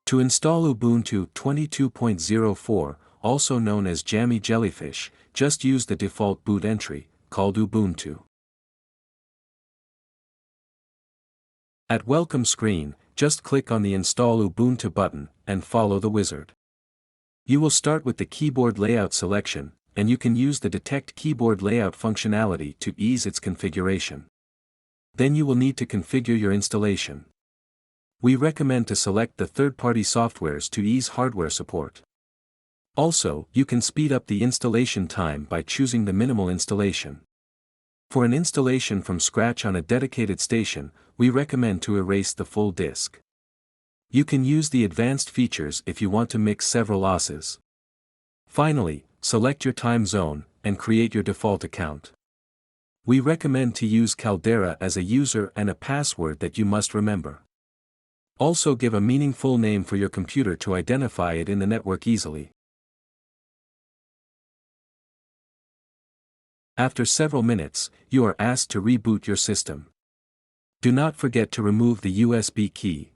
To install Ubuntu 22.04, also known as Jammy Jellyfish, just use the default boot entry, called Ubuntu. At welcome screen, just click on the Install Ubuntu button, and follow the wizard. You will start with the keyboard layout selection, and you can use the Detect Keyboard Layout functionality to ease its configuration. Then you will need to configure your installation. We recommend to select the third-party softwares to ease hardware support. Also, you can speed up the installation time by choosing the minimal installation. For an installation from scratch on a dedicated station, we recommend to erase the full disk. You can use the advanced features if you want to mix several OSes. Finally, select your time zone, and create your default account. We recommend to use Caldera as a user and a password that you must remember. Also give a meaningful name for your computer to identify it in the network easily. After several minutes, you are asked to reboot your system. Do not forget to remove the USB key.